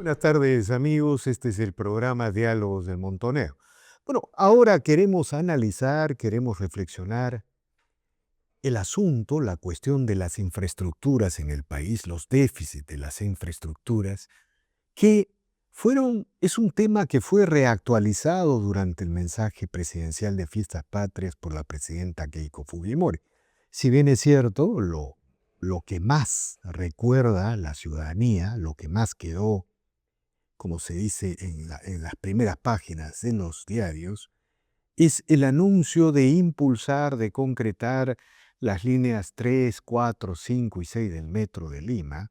Buenas tardes, amigos. Este es el programa Diálogos del Montoneo. Bueno, ahora queremos analizar, queremos reflexionar el asunto, la cuestión de las infraestructuras en el país, los déficits de las infraestructuras, que es un tema que fue reactualizado durante el mensaje presidencial de Fiestas Patrias por la presidenta Keiko Fujimori. Si bien es cierto, lo que más recuerda la ciudadanía, lo que más quedó, como se dice en las primeras páginas de los diarios, es el anuncio de impulsar, de concretar las líneas 3, 4, 5 y 6 del Metro de Lima.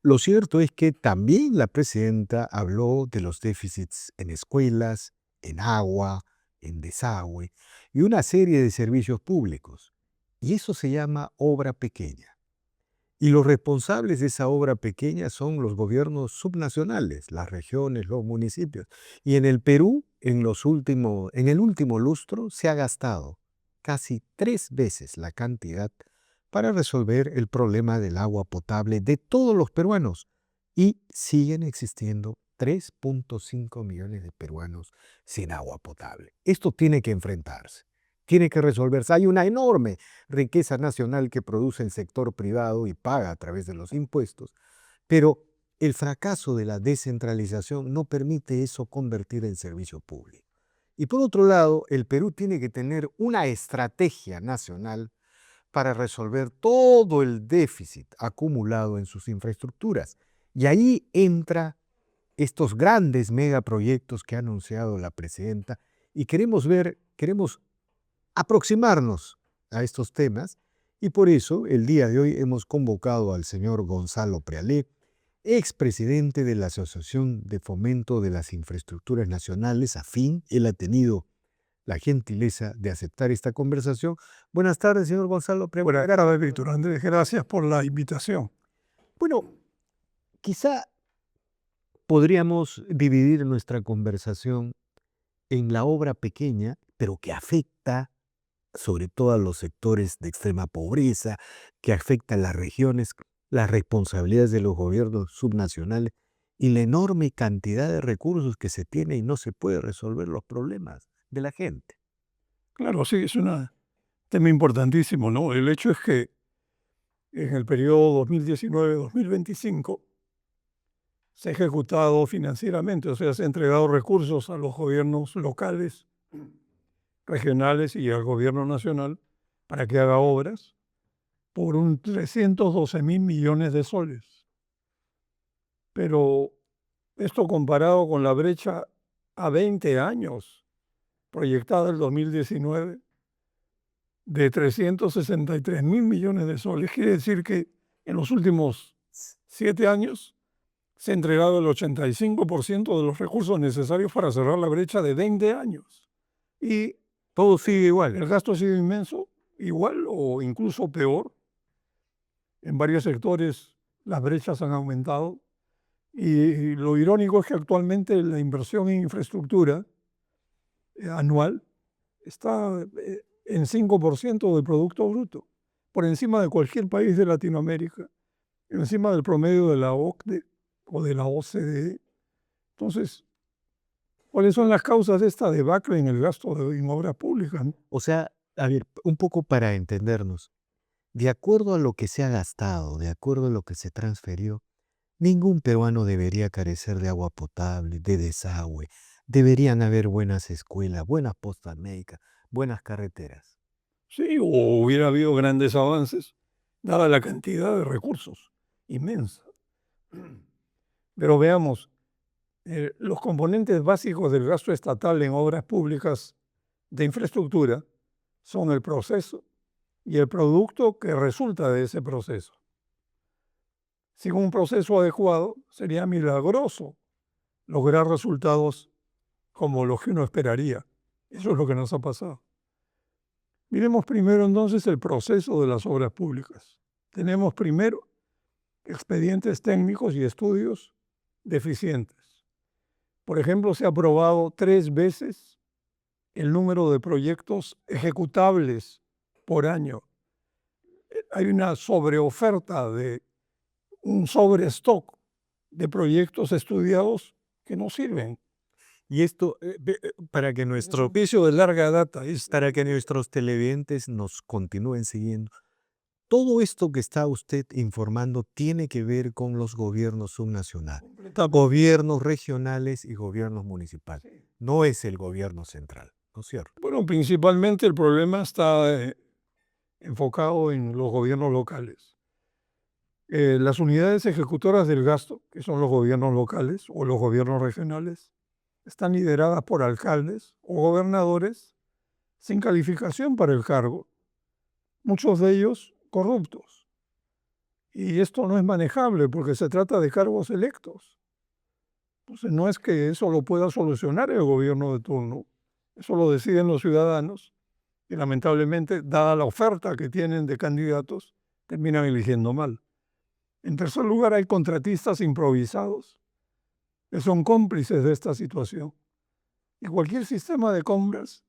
Lo cierto es que también la presidenta habló de los déficits en escuelas, en agua, en desagüe y una serie de servicios públicos. Y eso se llama obra pequeña. Y los responsables de esa obra pequeña son los gobiernos subnacionales, las regiones, los municipios. Y en el Perú, en el último lustro, se ha gastado casi 3 veces la cantidad para resolver el problema del agua potable de todos los peruanos. Y siguen existiendo 3.5 millones de peruanos sin agua potable. Esto tiene que enfrentarse, tiene que resolverse. Hay una enorme riqueza nacional que produce el sector privado y paga a través de los impuestos, pero el fracaso de la descentralización no permite eso convertir en servicio público. Y por otro lado, el Perú tiene que tener una estrategia nacional para resolver todo el déficit acumulado en sus infraestructuras. Y ahí entra estos grandes megaproyectos que ha anunciado la presidenta y queremos aproximarnos a estos temas y por eso el día de hoy hemos convocado al señor Gonzalo Prealé, expresidente de la Asociación de Fomento de las Infraestructuras Nacionales, AFIN. Él ha tenido la gentileza de aceptar esta conversación. Buenas tardes, señor Gonzalo Prealé. Buenas tardes, Víctor Andrés. Gracias por la invitación. Bueno, quizá podríamos dividir nuestra conversación en la obra pequeña, pero que afecta sobre todo a los sectores de extrema pobreza, que afecta a las regiones, las responsabilidades de los gobiernos subnacionales y la enorme cantidad de recursos que se tiene y no se puede resolver los problemas de la gente. Claro, sí, es un tema importantísimo, ¿no? El hecho es que en el periodo 2019-2025 se ha ejecutado financieramente, o sea, se ha entregado recursos a los gobiernos locales, regionales y al gobierno nacional para que haga obras por un 312.000 millones de soles. Pero esto comparado con la brecha a 20 años proyectada el 2019, de 363.000 millones de soles. Quiere decir que en los últimos 7 años se ha entregado el 85% de los recursos necesarios para cerrar la brecha de 20 años. Y todo sigue igual. El gasto ha sido inmenso, igual o incluso peor. En varios sectores las brechas han aumentado. Y lo irónico es que actualmente la inversión en infraestructura anual está en 5% del Producto Bruto, por encima de cualquier país de Latinoamérica, encima del promedio de la OCDE o de la OCDE. Entonces, ¿cuáles son las causas de esta debacle en el gasto en obras públicas? O sea, a ver, un poco para entendernos, de acuerdo a lo que se ha gastado, de acuerdo a lo que se transfirió, ningún peruano debería carecer de agua potable, de desagüe. Deberían haber buenas escuelas, buenas postas médicas, buenas carreteras. Sí, o hubiera habido grandes avances, dada la cantidad de recursos inmensa. Pero veamos, los componentes básicos del gasto estatal en obras públicas de infraestructura son el proceso y el producto que resulta de ese proceso. Sin un proceso adecuado, sería milagroso lograr resultados como los que uno esperaría. Eso es lo que nos ha pasado. Miremos primero entonces el proceso de las obras públicas. Tenemos primero expedientes técnicos y estudios deficientes. Por ejemplo, se ha aprobado 3 veces el número de proyectos ejecutables por año. Hay una sobreoferta, un sobrestock de proyectos estudiados que no sirven. Y esto, para que Es un nuestro, vicio de larga data. para que nuestros televidentes nos continúen siguiendo, todo esto que está usted informando tiene que ver con los gobiernos subnacionales, gobiernos regionales y gobiernos municipales. Sí. No es el gobierno central, ¿no es cierto? Bueno, principalmente el problema está enfocado en los gobiernos locales. Las unidades ejecutoras del gasto, que son los gobiernos locales o los gobiernos regionales, están lideradas por alcaldes o gobernadores sin calificación para el cargo, muchos de ellos corruptos. Y esto no es manejable porque se trata de cargos electos. Entonces no es que eso lo pueda solucionar el gobierno de turno, eso lo deciden los ciudadanos y lamentablemente, dada la oferta que tienen de candidatos, terminan eligiendo mal. En tercer lugar, hay contratistas improvisados que son cómplices de esta situación. Y cualquier sistema de compras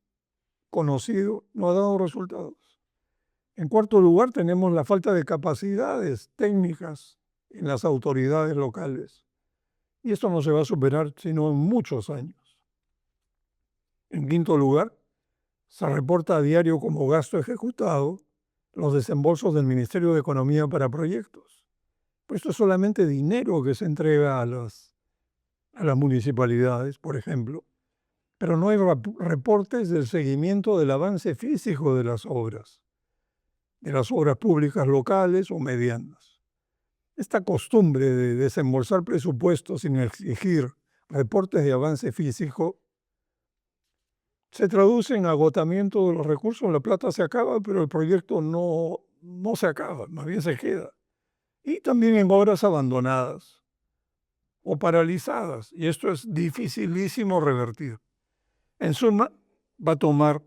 conocido no ha dado resultados. En cuarto lugar, tenemos la falta de capacidades técnicas en las autoridades locales. Y esto no se va a superar sino en muchos años. En quinto lugar, se reporta a diario como gasto ejecutado los desembolsos del Ministerio de Economía para proyectos. Pues esto es solamente dinero que se entrega a las municipalidades, por ejemplo, pero no hay reportes del seguimiento del avance físico de las obras públicas locales o medianas. Esta costumbre de desembolsar presupuestos sin exigir reportes de avance físico se traduce en agotamiento de los recursos. La plata se acaba, pero el proyecto no se acaba, más bien se queda. Y también en obras abandonadas o paralizadas, y esto es dificilísimo revertir. En suma, va a tomar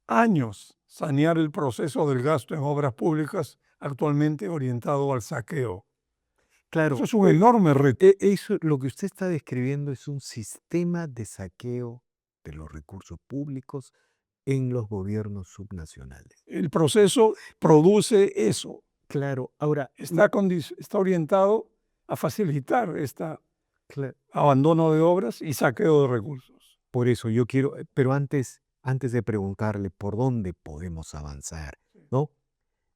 años sanear el proceso del gasto en obras públicas actualmente orientado al saqueo. Claro, Eso es un enorme reto. eso, lo que usted está describiendo es un sistema de saqueo de los recursos públicos en los gobiernos subnacionales. El proceso produce eso. Claro, ahora, Está orientado a facilitar este cla- abandono de obras y saqueo de recursos. por eso yo quiero, pero antes de preguntarle por dónde podemos avanzar, ¿no?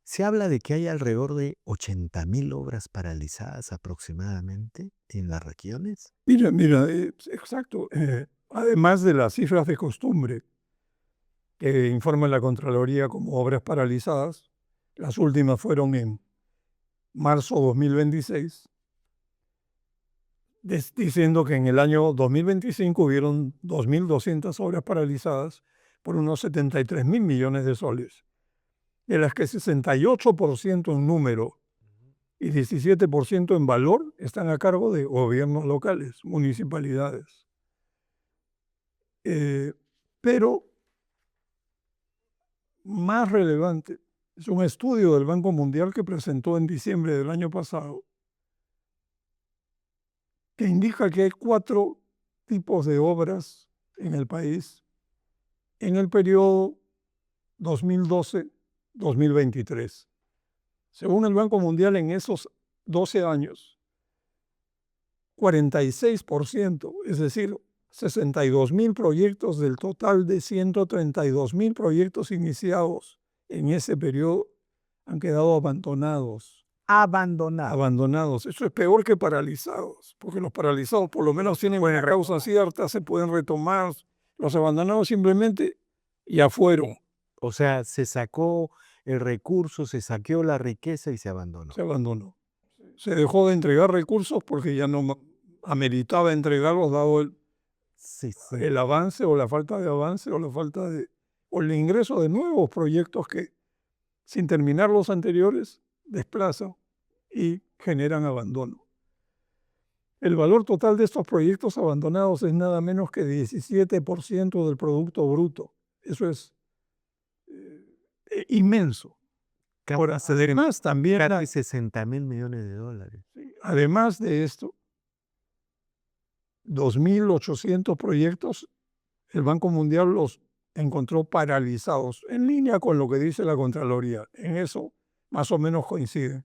Se habla de que hay alrededor de 80.000 obras paralizadas aproximadamente en las regiones. Mira, exacto. Además de las cifras de costumbre que informa la Contraloría como obras paralizadas, las últimas fueron en marzo 2026, diciendo que en el año 2025 hubieron 2.200 obras paralizadas por unos 73.000 millones de soles, de las que 68% en número y 17% en valor están a cargo de gobiernos locales, municipalidades. Pero más relevante es un estudio del Banco Mundial que presentó en diciembre del año pasado, que indica que hay 4 tipos de obras en el país en el periodo 2012-2023. Según el Banco Mundial, en esos 12 años, 46%, es decir, 62.000 proyectos del total de 132.000 proyectos iniciados en ese periodo han quedado abandonados. Abandonados. Eso es peor que paralizados, porque los paralizados por lo menos tienen una causa cierta, se pueden retomar. Los abandonados simplemente ya fueron. O sea, se sacó el recurso, se saqueó la riqueza y se abandonó. Se abandonó. Se dejó de entregar recursos porque ya no ameritaba entregarlos dado el avance o la falta de avance o el ingreso de nuevos proyectos que sin terminar los anteriores desplazan y generan abandono. El valor total de estos proyectos abandonados es nada menos que 17% del Producto Bruto. Eso es inmenso. Ahora, además, también Casi 60.000 millones de dólares. además de esto, 2.800 proyectos, el Banco Mundial los encontró paralizados, en línea con lo que dice la Contraloría. En eso más o menos coinciden.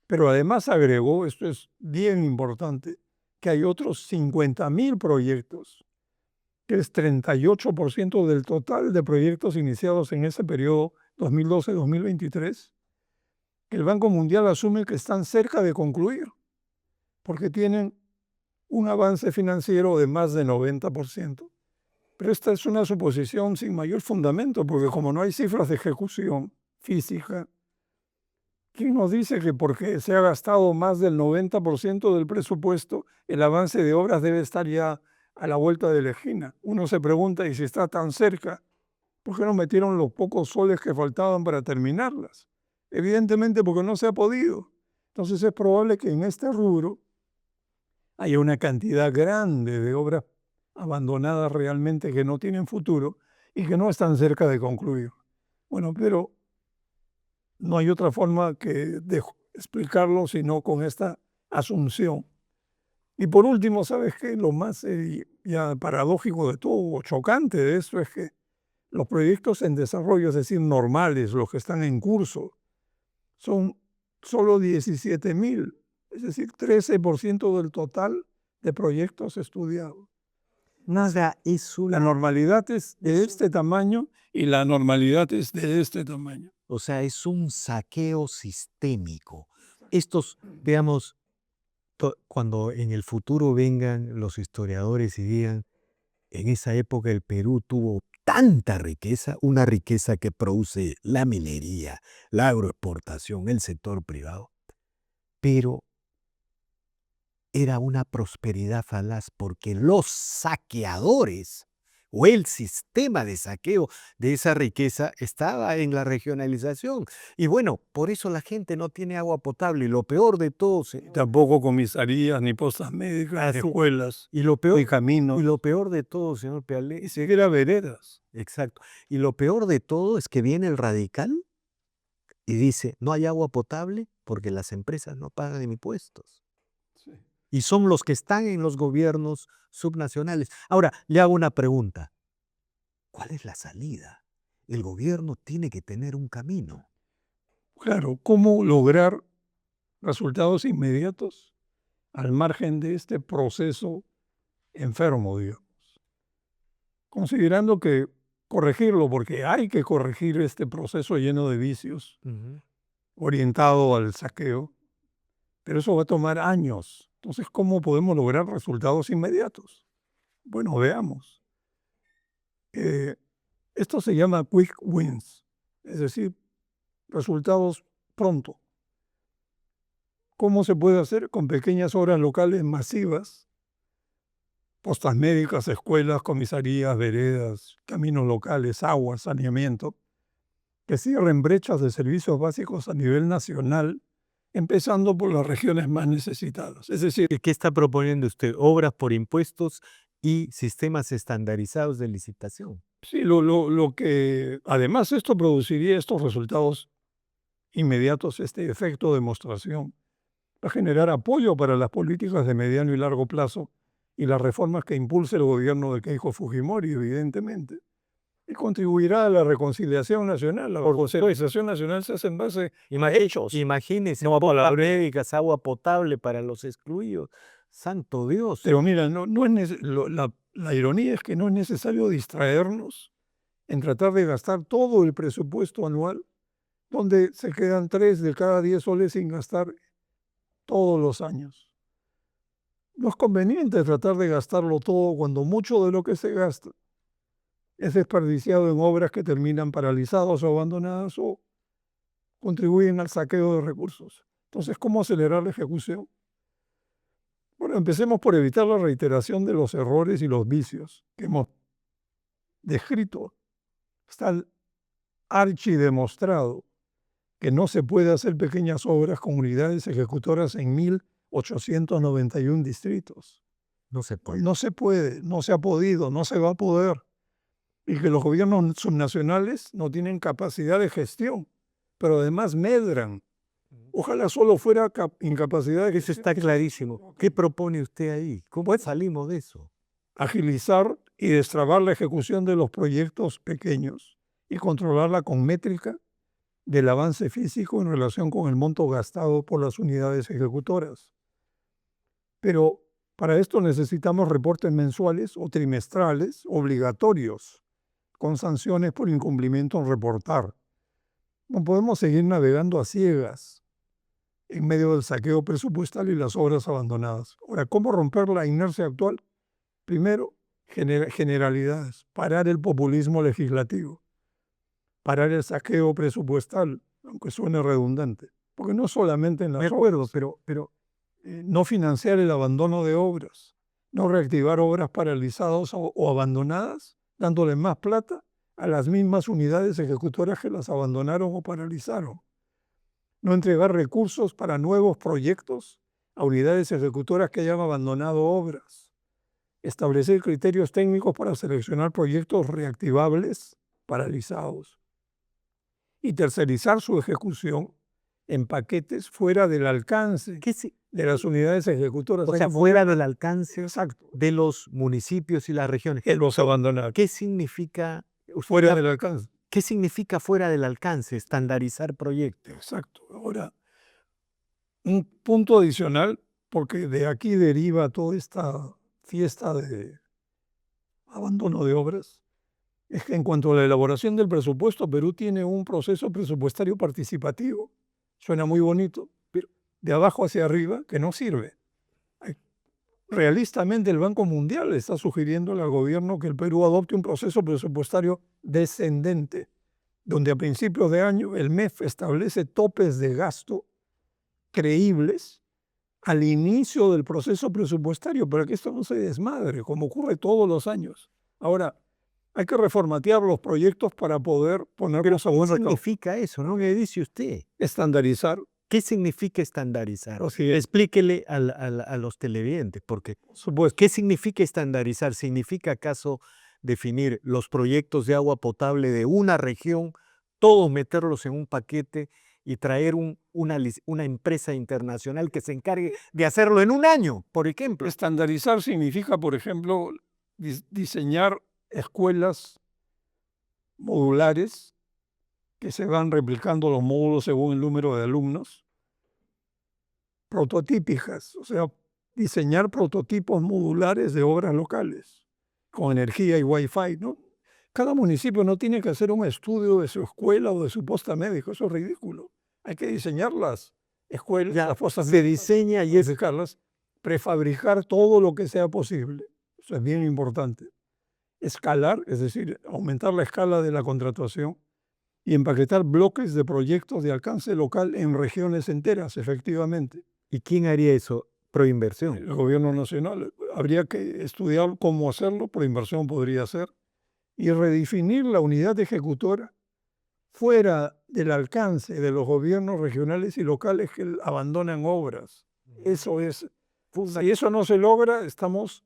Pero además agregó, esto es bien importante, que hay otros 50.000 proyectos, que es 38% del total de proyectos iniciados en ese periodo 2012-2023, que el Banco Mundial asume que están cerca de concluir, porque tienen un avance financiero de más de 90%. Pero esta es una suposición sin mayor fundamento, porque como no hay cifras de ejecución física, ¿quién nos dice que porque se ha gastado más del 90% del presupuesto, el avance de obras debe estar ya a la vuelta de la esquina? Uno se pregunta, ¿y si está tan cerca, por qué no metieron los pocos soles que faltaban para terminarlas? Evidentemente porque no se ha podido. Entonces es probable que en este rubro haya una cantidad grande de obras abandonadas realmente que no tienen futuro y que no están cerca de concluir. Bueno, pero no hay otra forma que de explicarlo sino con esta asunción. Y por último, ¿sabes qué? Lo más ya paradójico de todo, o chocante de esto, es que los proyectos en desarrollo, es decir, normales, los que están en curso, son solo 17.000, es decir, 13% del total de proyectos estudiados. Nada es La una, normalidad es de este tamaño y la normalidad es de este tamaño. o sea, es un saqueo sistémico. Estos, veamos, cuando en el futuro vengan los historiadores y digan, en esa época el Perú tuvo tanta riqueza, una riqueza que produce la minería, la agroexportación, el sector privado, pero era una prosperidad falaz porque los saqueadores o el sistema de saqueo de esa riqueza estaba en la regionalización. Y bueno, por eso la gente no tiene agua potable. Y lo peor de todo, Tampoco comisarías, ni postas médicas, ni escuelas, y lo peor, ni caminos, y lo peor de todo, señor ni Peale, siquiera veredas. exacto. Y lo peor de todo es que viene el radical y dice, no hay agua potable porque las empresas no pagan impuestos. Sí. Y son los que están en los gobiernos subnacionales. Ahora, le hago una pregunta. ¿Cuál es la salida? El gobierno tiene que tener un camino. Claro, ¿cómo lograr resultados inmediatos al margen de este proceso enfermo, digamos? Considerando que corregirlo, porque hay que corregir este proceso lleno de vicios, orientado al saqueo, pero eso va a tomar años. Entonces, ¿cómo podemos lograr resultados inmediatos? Bueno, veamos. Esto se llama quick wins, es decir, resultados pronto. ¿Cómo se puede hacer? Con pequeñas obras locales masivas, postas médicas, escuelas, comisarías, veredas, caminos locales, agua, saneamiento, que cierren brechas de servicios básicos a nivel nacional, empezando por las regiones más necesitadas. Es decir, ¿Qué está proponiendo usted? Obras por impuestos y sistemas estandarizados de licitación. sí, lo que además esto produciría estos resultados inmediatos, este efecto de demostración, va a generar apoyo para las políticas de mediano y largo plazo y las reformas que impulse el gobierno de Keiko Fujimori, evidentemente, y contribuirá a la reconciliación nacional. La reconciliación nacional se hace en base a hechos. Imagínese, No a palabras. médicas, agua potable para los excluidos. Santo Dios. Pero mira, no es la ironía es que no es necesario distraernos en tratar de gastar todo el presupuesto anual, donde se quedan 3 de cada 10 soles sin gastar todos los años. No es conveniente tratar de gastarlo todo cuando mucho de lo que se gasta es desperdiciado en obras que terminan paralizadas o abandonadas o contribuyen al saqueo de recursos. Entonces, ¿cómo acelerar la ejecución? Bueno, empecemos por evitar la reiteración de los errores y los vicios que hemos descrito. Está archidemostrado que no se puede hacer pequeñas obras con unidades ejecutoras en 1.891 distritos. No se puede. No se puede, no se ha podido, no se va a poder. Y que los gobiernos subnacionales no tienen capacidad de gestión, pero además medran. Ojalá solo fuera incapacidad de Eso está clarísimo. ¿Qué propone usted ahí? ¿Cómo salimos de eso? agilizar y destrabar la ejecución de los proyectos pequeños y controlarla con métrica del avance físico en relación con el monto gastado por las unidades ejecutoras. Pero para esto necesitamos reportes mensuales o trimestrales obligatorios, con sanciones por incumplimiento en reportar. No podemos seguir navegando a ciegas en medio del saqueo presupuestal y las obras abandonadas. Ahora, ¿cómo romper la inercia actual? Primero, generalidades, parar el populismo legislativo, parar el saqueo presupuestal, aunque suene redundante, porque no solamente en las De acuerdo, obras, pero no financiar el abandono de obras, no reactivar obras paralizadas o abandonadas, dándole más plata a las mismas unidades ejecutoras que las abandonaron o paralizaron. No entregar recursos para nuevos proyectos a unidades ejecutoras que hayan abandonado obras. Establecer criterios técnicos para seleccionar proyectos reactivables paralizados. Y tercerizar su ejecución en paquetes fuera del alcance de las unidades ejecutoras. o sea, fuera del alcance Exacto. de los municipios y las regiones. Que los abandonaron. ¿Qué significa Fuera del alcance. ¿Qué significa fuera del alcance? Estandarizar proyectos. Exacto. Ahora, un punto adicional, porque de aquí deriva toda esta fiesta de abandono de obras, es que en cuanto a la elaboración del presupuesto, Perú tiene un proceso presupuestario participativo. Suena muy bonito, pero de abajo hacia arriba, que no sirve. Realistamente, el Banco Mundial está sugiriendo al gobierno que el Perú adopte un proceso presupuestario descendente, donde a principios de año el MEF establece topes de gasto creíbles al inicio del proceso presupuestario, para que esto no se desmadre, como ocurre todos los años. Ahora, hay que reformatear los proyectos para poder ponerlos a buen ¿Qué recaudo. significa eso? ¿No me dice usted? Estandarizar. ¿Qué significa estandarizar? Así es. Explíquele a los televidentes, porque Por supuesto. ¿qué significa estandarizar? ¿Significa acaso definir los proyectos de agua potable de una región, todos meterlos en un paquete y traer una empresa internacional que se encargue de hacerlo en un año, por ejemplo? Estandarizar significa, por ejemplo, diseñar escuelas modulares que se van replicando los módulos según el número de alumnos, prototípicas, o sea, diseñar prototipos modulares de obras locales con energía y wifi, ¿no? Cada municipio no tiene que hacer un estudio de su escuela o de su posta médico, eso es ridículo. Hay que diseñar las escuelas, Ya, las postas se diseña y es médicas, prefabricar todo lo que sea posible. Eso es bien importante. Escalar, es decir, aumentar la escala de la contratación y empaquetar bloques de proyectos de alcance local en regiones enteras, efectivamente. ¿Y quién haría eso? Proinversión. El gobierno nacional. Habría que estudiar cómo hacerlo, Proinversión podría ser, y redefinir la unidad ejecutora fuera del alcance de los gobiernos regionales y locales que abandonan obras. Eso es. Si eso no se logra, estamos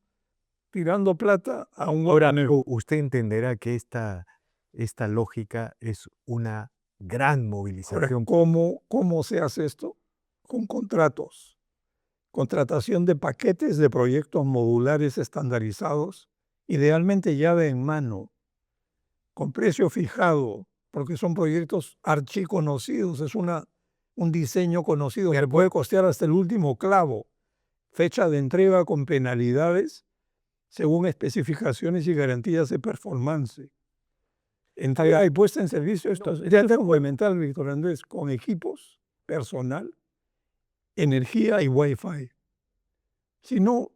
tirando plata a un Ahora, conejo. usted entenderá que esta lógica es una gran Ahora, movilización. ¿cómo se hace esto? Con contratos. Contratación de paquetes de proyectos modulares estandarizados, idealmente llave en mano, con precio fijado, porque son proyectos archiconocidos, es un diseño conocido que puede costear hasta el último clavo, fecha de entrega con penalidades según especificaciones y garantías de performance. Entrega y puesta en servicio, esto es fundamental, Víctor Andrés, con equipos, personal, energía y wifi. Si no,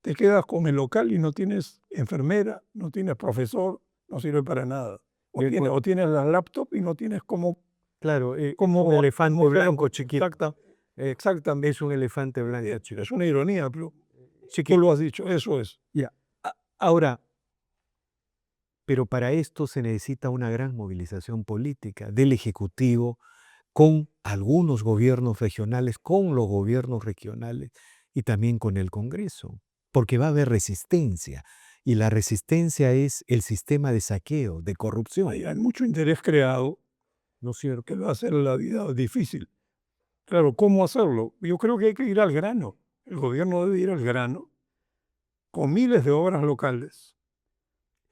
te quedas con el local y no tienes enfermera, no tienes profesor, no sirve para nada. O tienes la laptop y no tienes cómo... Claro, como un elefante como blanco chiquito. Exactamente. Es un elefante blanco chiquito. Es una ironía, pero tú Chiquito. lo has dicho, eso es. Ya. Ahora, pero para esto se necesita una gran movilización política del Ejecutivo con algunos gobiernos regionales, con los gobiernos regionales y también con el Congreso, porque va a haber resistencia y la resistencia es el sistema de saqueo, de corrupción. Hay mucho interés creado, ¿No es cierto? que va a hacer la vida difícil. Claro, ¿cómo hacerlo? Yo creo que hay que ir al grano. El gobierno debe ir al grano con miles de obras locales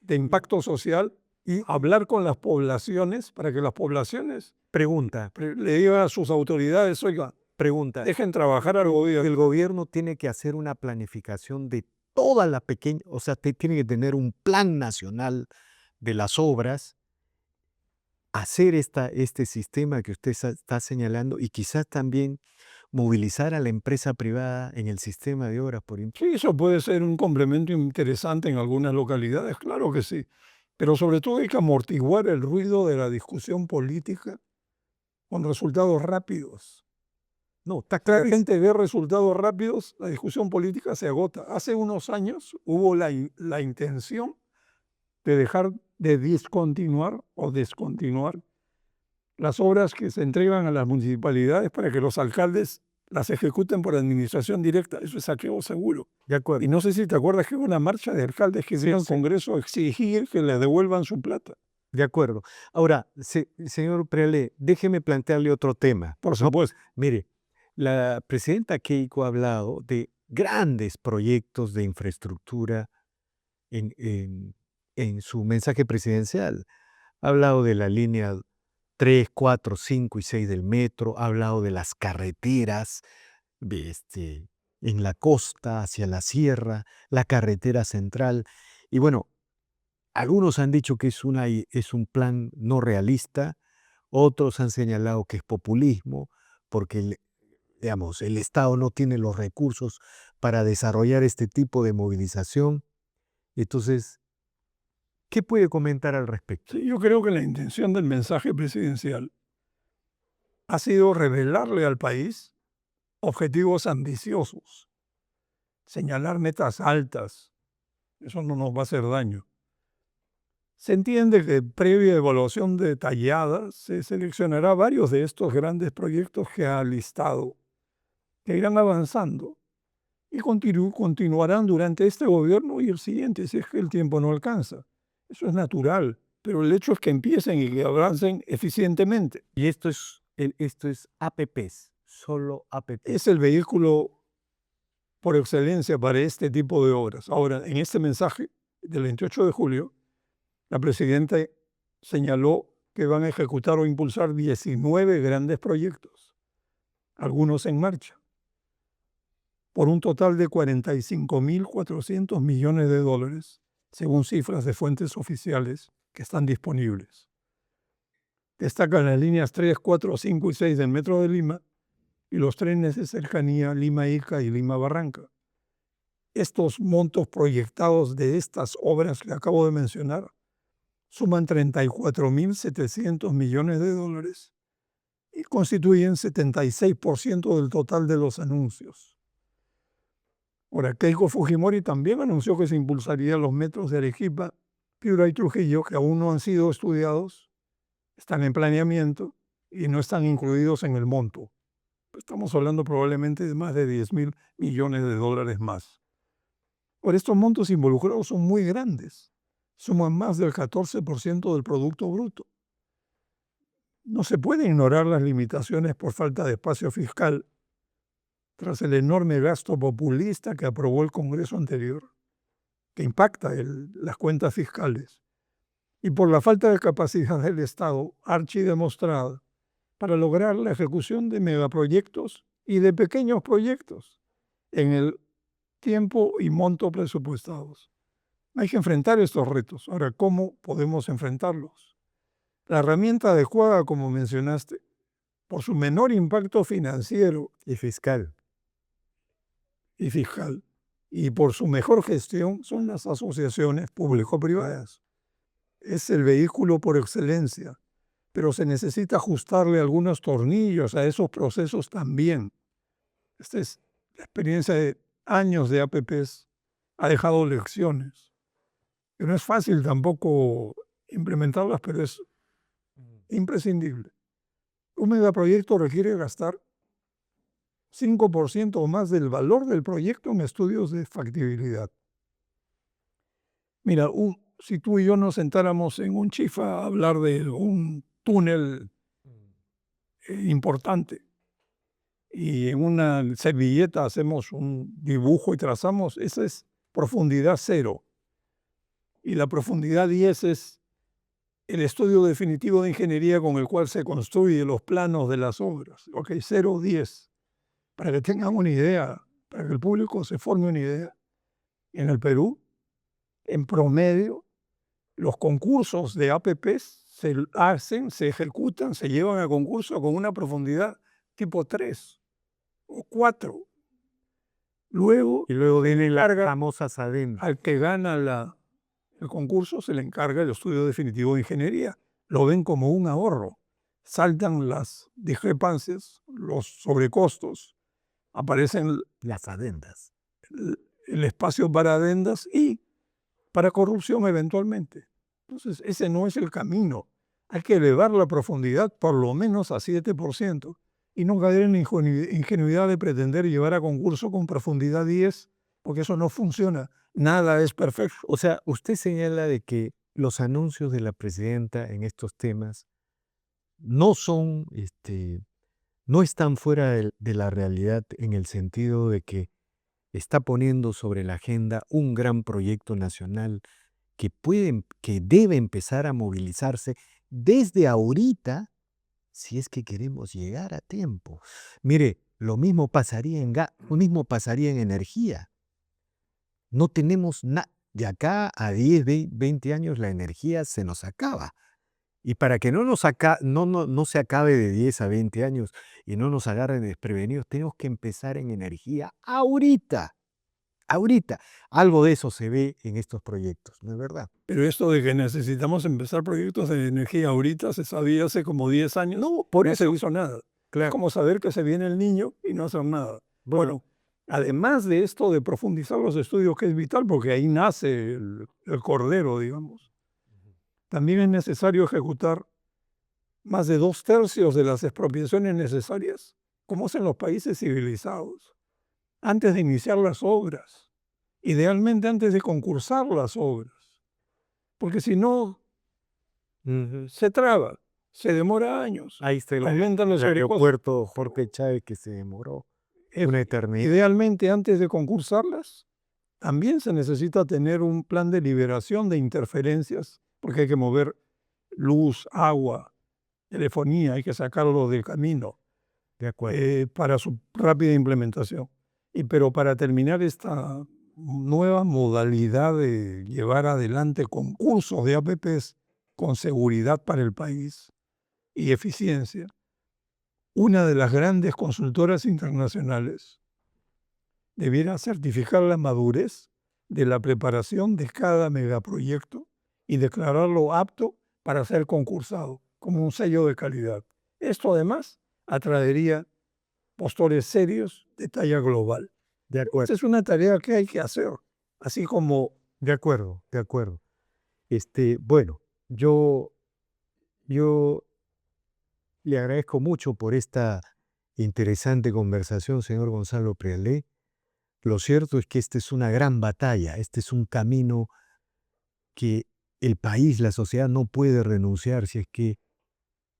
de impacto social Y hablar con las poblaciones para que las poblaciones pregunta, le digan a sus autoridades, oiga, pregunta. dejen trabajar al gobierno. El gobierno tiene que hacer una planificación de toda la pequeña, o sea, tiene que tener un plan nacional de las obras, hacer este sistema que usted está señalando y quizás también movilizar a la empresa privada en el sistema de obras por Sí, eso puede ser un complemento interesante en algunas localidades, claro que sí. Pero sobre todo hay que amortiguar el ruido de la discusión política con resultados rápidos. No, está Si la clarísimo. gente ve resultados rápidos, la discusión política se agota. Hace unos años hubo la intención de dejar de discontinuar o descontinuar las obras que se entregan a las municipalidades para que los alcaldes las ejecuten por administración directa. Eso es saqueo seguro. De acuerdo. Y no sé si te acuerdas que hubo una marcha de alcaldes que vino al Congreso a exigir que les devuelvan su plata. De acuerdo. Ahora, señor Prele, déjeme plantearle otro tema. Por supuesto. Mire, la presidenta Keiko ha hablado de grandes proyectos de infraestructura en su mensaje presidencial. Ha hablado de la línea 3, 4, 5 y 6 del metro, ha hablado de las carreteras en la costa, hacia la sierra, la carretera central. Y bueno, algunos han dicho que es un plan no realista, otros han señalado que es populismo, porque digamos, el Estado no tiene los recursos para desarrollar este tipo de movilización. Entonces, ¿qué puede comentar al respecto? Sí, yo creo que la intención del mensaje presidencial ha sido revelarle al país objetivos ambiciosos, señalar metas altas. Eso no nos va a hacer daño. Se entiende que previa evaluación detallada se seleccionará varios de estos grandes proyectos que ha listado, que irán avanzando y continuarán durante este gobierno y el siguiente, si es que el tiempo no alcanza. Eso es natural, pero el hecho es que empiecen y que avancen eficientemente. Y esto es APPs, solo APPs. Es el vehículo por excelencia para este tipo de obras. Ahora, en este mensaje del 28 de julio, la presidenta señaló que van a ejecutar o impulsar 19 grandes proyectos, algunos en marcha, por un total de 45.400 millones de dólares, según cifras de fuentes oficiales que están disponibles. Destacan las líneas 3, 4, 5 y 6 del Metro de Lima y los trenes de cercanía Lima-Ica y Lima-Barranca. Estos montos proyectados de estas obras que acabo de mencionar suman 34.700 millones de dólares y constituyen 76% del total de los anuncios. Ahora, Keiko Fujimori también anunció que se impulsaría los metros de Arequipa, Piura y Trujillo, que aún no han sido estudiados, están en planeamiento y no están incluidos en el monto. Estamos hablando probablemente de más de 10.000 millones de dólares más. Ahora, estos montos involucrados son muy grandes, suman más del 14% del Producto Bruto. No se puede ignorar las limitaciones por falta de espacio fiscal tras el enorme gasto populista que aprobó el Congreso anterior, que impacta las cuentas fiscales, y por la falta de capacidad del Estado archidemostrada para lograr la ejecución de megaproyectos y de pequeños proyectos en el tiempo y monto presupuestados. Hay que enfrentar estos retos. Ahora, ¿cómo podemos enfrentarlos? La herramienta adecuada, como mencionaste, por su menor impacto financiero y fiscal y por su mejor gestión, son las asociaciones público-privadas. Es el vehículo por excelencia, pero se necesita ajustarle algunos tornillos a esos procesos también. Esta es la experiencia de años de APPs, ha dejado lecciones. Y no es fácil tampoco implementarlas, pero es imprescindible. Un megaproyecto requiere gastar 5% o más del valor del proyecto en estudios de factibilidad. Mira, si tú y yo nos sentáramos en un chifa a hablar de un túnel importante y en una servilleta hacemos un dibujo y trazamos, esa es profundidad 0. Y la profundidad 10 es el estudio definitivo de ingeniería con el cual se construyen los planos de las obras. Ok, 0-10. Para que tengan una idea, para que el público se forme una idea. En el Perú, en promedio, los concursos de APPs se hacen, se ejecutan, se llevan a concurso con una profundidad tipo 3 o 4. Luego, Y luego vienen las encarga famosas adendas. al que gana el concurso se le encarga el estudio definitivo de ingeniería. Lo ven como un ahorro. Saltan las discrepancias, los sobrecostos, aparecen Las adendas. el espacio para adendas y para corrupción eventualmente. Entonces, ese no es el camino. Hay que elevar la profundidad por lo menos a 7% y no caer en la ingenuidad de pretender llevar a concurso con profundidad 10, porque eso no funciona. Nada es perfecto. O sea, usted señala de que los anuncios de la presidenta en estos temas no son, no están fuera de la realidad en el sentido de que está poniendo sobre la agenda un gran proyecto nacional que debe empezar a movilizarse desde ahorita si es que queremos llegar a tiempo. Mire, lo mismo pasaría en gas, lo mismo pasaría en energía. No tenemos nada. De acá a 10, 20 años la energía se nos acaba. Y para que no se acabe de 10 a 20 años y no nos agarren desprevenidos, tenemos que empezar en energía ahorita. Ahorita. Algo de eso se ve en estos proyectos, ¿no es verdad? Pero esto de que necesitamos empezar proyectos de energía ahorita se sabía hace como 10 años. No, por No se eso. hizo nada. Es Claro. como saber que se viene el niño y no hacer nada. Bueno, Bueno, además de esto de profundizar los estudios, que es vital, porque ahí nace el cordero, digamos, también es necesario ejecutar más de 2/3 de las expropiaciones necesarias, como es en los países civilizados, antes de iniciar las obras, idealmente antes de concursar las obras, porque si no, se traba, se demora años, ahí está aumentan los el sobrecostos. aeropuerto Jorge Chávez que se demoró una eternidad. Idealmente antes de concursarlas, también se necesita tener un plan de liberación de interferencias, porque hay que mover luz, agua, telefonía, hay que sacarlo del camino De acuerdo. para su rápida implementación. Pero para terminar esta nueva modalidad de llevar adelante concursos de APPs con seguridad para el país y eficiencia, una de las grandes consultoras internacionales debiera certificar la madurez de la preparación de cada megaproyecto y declararlo apto para ser concursado como un sello de calidad. Esto además atraería postores serios de talla global. De Esta acuerdo. es una tarea que hay que hacer, así como De acuerdo. De acuerdo. Bueno, yo le agradezco mucho por esta interesante conversación, señor Gonzalo Prialé. Lo cierto es que esta es una gran batalla, este es un camino que el país, la sociedad no puede renunciar si es que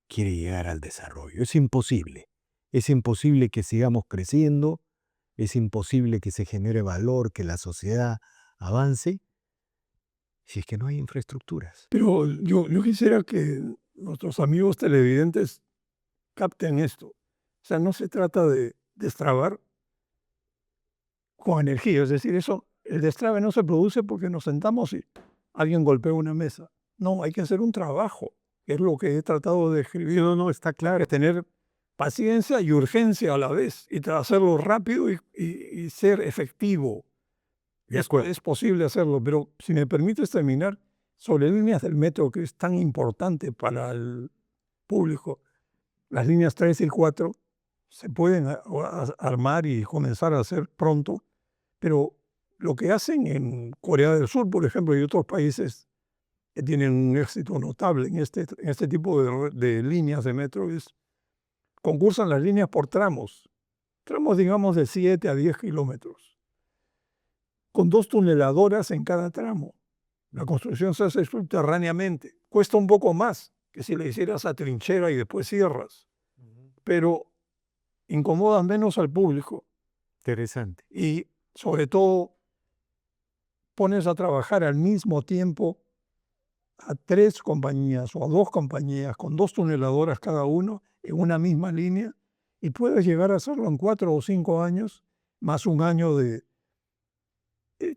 quiere llegar al desarrollo. Es imposible. Es imposible que sigamos creciendo, es imposible que se genere valor, que la sociedad avance, si es que no hay infraestructuras. Pero yo quisiera que nuestros amigos televidentes capten esto. O sea, no se trata de destrabar con energía. Es decir, el destrabe no se produce porque nos sentamos y alguien golpea una mesa. No, hay que hacer un trabajo, que es lo que he tratado de escribir. No, está claro. Que tener paciencia y urgencia a la vez y hacerlo rápido y ser efectivo. De acuerdo. Es posible hacerlo, pero si me permites terminar sobre líneas del metro, que es tan importante para el público, las líneas 3 y 4 se pueden armar y comenzar a hacer pronto, pero lo que hacen en Corea del Sur, por ejemplo, y otros países que tienen un éxito notable en este tipo de líneas de metro es concursan las líneas por tramos, digamos de 7 a 10 kilómetros, con 2 tuneladoras en cada tramo. La construcción se hace subterráneamente. Cuesta un poco más que si le hicieras a trinchera y después cierras, pero incomodan menos al público Interesante. y sobre todo pones a trabajar al mismo tiempo a 3 compañías o a 2 compañías con 2 tuneladoras cada uno en una misma línea y puedes llegar a hacerlo en 4 o 5 años, más un año de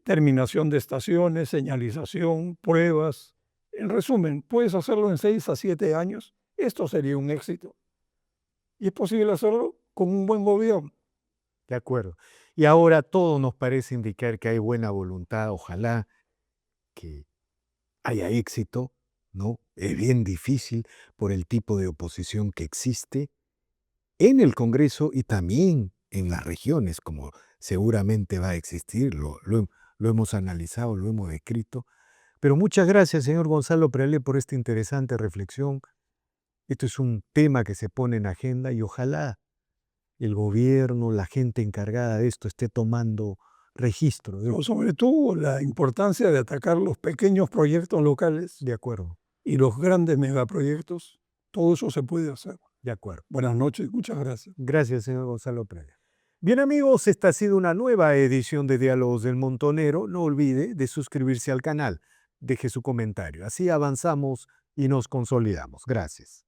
terminación de estaciones, señalización, pruebas. En resumen, puedes hacerlo en 6 a 7 años. Esto sería un éxito. Y es posible hacerlo con un buen gobierno. De acuerdo. Y ahora todo nos parece indicar que hay buena voluntad, ojalá que haya éxito, ¿no? Es bien difícil por el tipo de oposición que existe en el Congreso y también en las regiones, como seguramente va a existir, lo hemos analizado, lo hemos escrito. Pero muchas gracias, señor Gonzalo Preale, por esta interesante reflexión. Esto es un tema que se pone en agenda y ojalá el gobierno, la gente encargada de esto esté tomando registro. Pero sobre todo la importancia de atacar los pequeños proyectos locales De acuerdo, y los grandes megaproyectos. Todo eso se puede hacer. de acuerdo. Buenas noches, muchas gracias. Gracias, señor Gonzalo Preale. Bien amigos, esta ha sido una nueva edición de Diálogos del Montonero. No olvide de suscribirse al canal. Deje su comentario. Así avanzamos y nos consolidamos. Gracias.